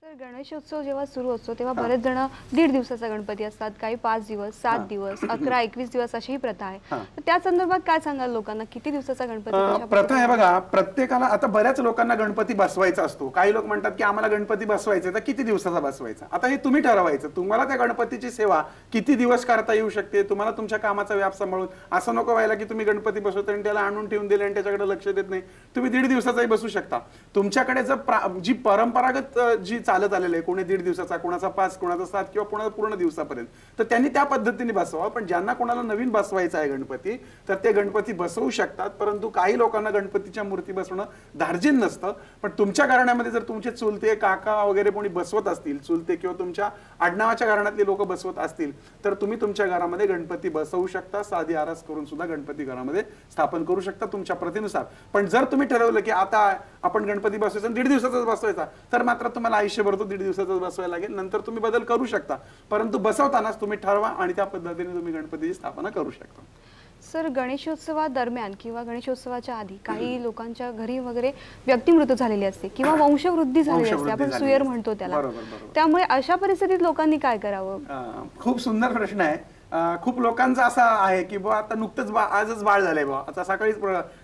Sir Ganeshotsav जेव्हा सुरू असतो तेव्हा बरेच जण 1.5 दिवसाचा गणपती असतात, काही 5 दिवस, 7 दिवस, 11, 21 दिवस अशीही प्रथा आहे. तर त्या संदर्भात काय सांगाल लोकांना, किती दिवसाचा गणपती प्रथा आहे बघा. प्रत्येकाला आता बऱ्याच लोकांना गणपती बसवायचा असतो. काही लोक म्हणतात की आम्हाला गणपती बसवायचा तर किती दिवसाचा बसवायचा. आता हे तुम्ही ठरवायचं. तुम्हाला त्या गणपतीची सेवा किती दिवस करता येऊ शकते, तुम्हाला तुमच्या कामाचा व्याप सांभाळून. असं नको व्हायला की तुम्ही गणपती बसवता आणि त्याला आणून ठेवून दिले आणि त्याच्याकडे लक्ष देत नाही. तुम्ही 1.5 दिवसाचाही बसू शकता. तुमच्याकडे जी परंपरागत जी चालत आलेली आहे, कोणी 1.5 दिवसाचा, कोणाचा 5, कोणाचा 7 किंवा कोणाचा पूर्ण दिवसापर्यंत, तर त्यांनी त्या पद्धतीने बसवा. पण ज्यांना कोणाला नवीन बसवायचा आहे गणपती, तर ते गणपती बसवू शकतात. परंतु काही लोकांना गणपतीच्या मूर्ती बसवणं धार्जिन नसतं. पण तुमच्या घराण्यामध्ये जर तुमचे चुलते, काका वगैरे कोणी बसवत असतील, चुलते किंवा तुमच्या आडनावाच्या घराण्यातले लोक बसवत असतील, तर तुम्ही तुमच्या घरामध्ये गणपती बसवू शकता. साधी आरास करून सुद्धा गणपती घरामध्ये स्थापन करू शकता तुमच्या प्रथेनुसार. पण जर तुम्ही ठरवलं की आता आपण गणपती बसवायचा 1.5 दिवसाचाच बसवायचा, तर मात्र तुम्हाला आयुष्यभर तो 1.5 दिवसाचाच बसवायला लागेल. नंतर तुम्ही बदल करू शकता, परंतु बसवतानाच तुम्ही ठरवा आणि त्या पद्धतीने तुम्ही गणपतीची स्थापना करू शकता. सर गणेशोत्सवादरम्यान किंवा गणेशोत्सवाच्या आधी काही लोकांच्या घरी वगैरे व्यक्तिमृत्यू झालेली असते किंवा वंशवृद्धी झालेली असते, आपण सुयर म्हणतो त्याला. त्यामुळे अशा परिस्थितीत लोकांनी काय करावं? खूप सुंदर प्रश्न आहे. खूप लोकांचा असा आहे की बा आता नुकतंच आजच बाळ झालंय, बा आता सकाळीच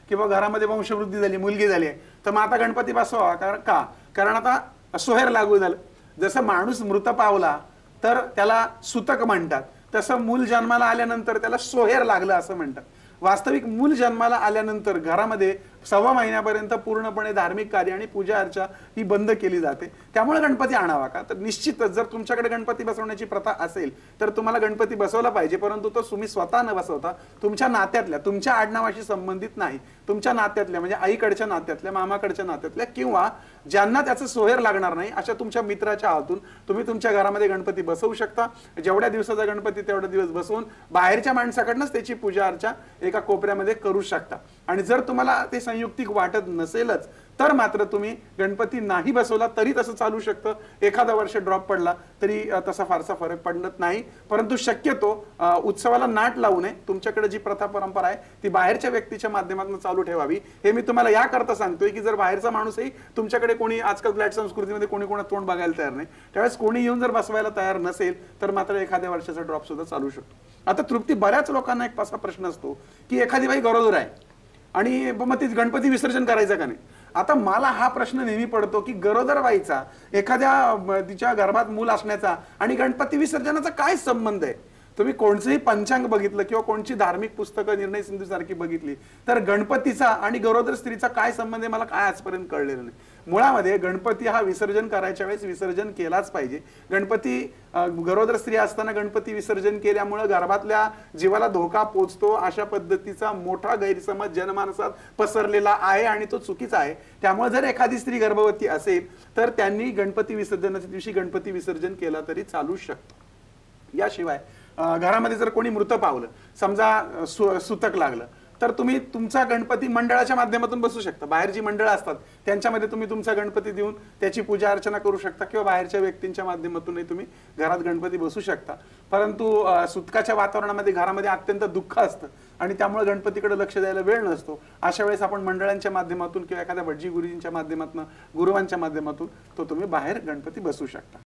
किंवा घरामध्ये वंशवृद्धी झाली, मुलगी झाली, तर मग आता गणपती बसवा. कारण आता सोहेर लागू झालं. जसं माणूस मृत पावला तर त्याला सुतक म्हणतात, तसं मूल जन्माला आल्यानंतर त्याला सोहेर लागलं असं म्हणतात. वास्तविक मूल जन्माला आल्यानंतर घरामध्ये 1.25 महिन्यापर्यंत पूर्णपणे धार्मिक कार्य आणि पूजा अर्चा ही बंद केली जाते. त्यामुळे गणपती आणावा का, तर निश्चितच जर तुमच्याकडे गणपती बसवण्याची प्रथा असेल तर तुम्हाला गणपती बसवला पाहिजे. परंतु तो तुम्ही स्वतः न बसवता तुमच्या नात्यातल्या, तुमच्या आडनावाशी संबंधित नाही, तुमच्या नात्यातल्या म्हणजे आईकडच्या नात्यातल्या, मामाकडच्या नात्यातल्या किंवा ज्यांना त्याचं सोहेर लागणार नाही अशा तुमच्या मित्राच्या हातून तुम्ही तुमच्या घरामध्ये गणपती बसवू शकता. जेवढ्या दिवसाचा गणपती तेवढा दिवस बसवून बाहेरच्या माणसाकडनंच त्याची पूजा अर्चा एका कोपऱ्यामध्ये करू शकता. आणि जर तुम्हाला ते संयुक्तिक वाटत नसेलच तर मात्र तुम्ही गणपती नाही बसवला तरी तसं चालू शकतं. एखादा वर्ष ड्रॉप पडला तरी तसा फारसा फरक पडत नाही. परंतु शक्यतो उत्सवाला नाट लावू नये. तुमच्याकडे जी प्रथा परंपरा आहे ती बाहेरच्या व्यक्तीच्या माध्यमातून चालू ठेवावी. हे मी तुम्हाला याकरता सांगतोय की जर बाहेरचा माणूसही तुमच्याकडे कोणी, आजकाल फ्लॅट संस्कृतीमध्ये कोणी कोणा तोंड बघायला तयार नाही, त्यावेळेस कोणी येऊन जर बसवायला तयार नसेल तर मात्र एखाद्या वर्षाचा ड्रॉप सुद्धा चालू शकतो. आता तृप्ती, बऱ्याच लोकांना एक असा प्रश्न असतो की एखादी बाई गरोदर आहे आणि मग ती गणपती विसर्जन करायचं का नाही. आता मला हा प्रश्न नेहमी पडतो की गरोदर बाईचा एखाद्या तिच्या गर्भात मूल असण्याचा आणि गणपती विसर्जनाचा काय संबंध आहे. तुम्ही कोणचंही पंचांग बघितलं किंवा कोणची धार्मिक पुस्तकं निर्णय सिंधू सारखी बघितली तर गणपतीचा आणि गरोदर स्त्रीचा काय संबंध आहे मला काय आजपर्यंत कळलेलं नाही. मुळामध्ये गणपती हा विसर्जन करायच्या वेळेस विसर्जन केलाच पाहिजे. गणपती गरोदर स्त्री असताना गणपती विसर्जन केल्यामुळे गर्भातल्या जीवाला धोका पोचतो अशा पद्धतीचा मोठा गैरसमज जनमानसात पसरलेला आहे आणि तो चुकीचा आहे. त्यामुळे जर एखादी स्त्री गर्भवती असेल तर त्यांनी गणपती विसर्जनाच्या दिवशी गणपती विसर्जन केला तरी चालू शकतं. याशिवाय घरामध्ये जर कोणी मृत पावलं, समजा सुतक लागलं, तर तुम्ही तुमचा गणपती मंडळाच्या माध्यमातून बसू शकता. बाहेर जी मंडळं असतात त्यांच्यामध्ये तुम्ही तुमचा गणपती देऊन त्याची पूजा अर्चना करू शकता किंवा बाहेरच्या व्यक्तींच्या माध्यमातूनही तुम्ही घरात गणपती बसू शकता. परंतु सुतकाच्या वातावरणामध्ये घरामध्ये अत्यंत दुःख असतं आणि त्यामुळे गणपतीकडे लक्ष द्यायला वेळ नसतो. अशा वेळेस आपण मंडळांच्या माध्यमातून किंवा एखाद्या भटजी गुरुजींच्या माध्यमातून, गुरुवांच्या माध्यमातून तो तुम्ही बाहेर गणपती बसू शकता.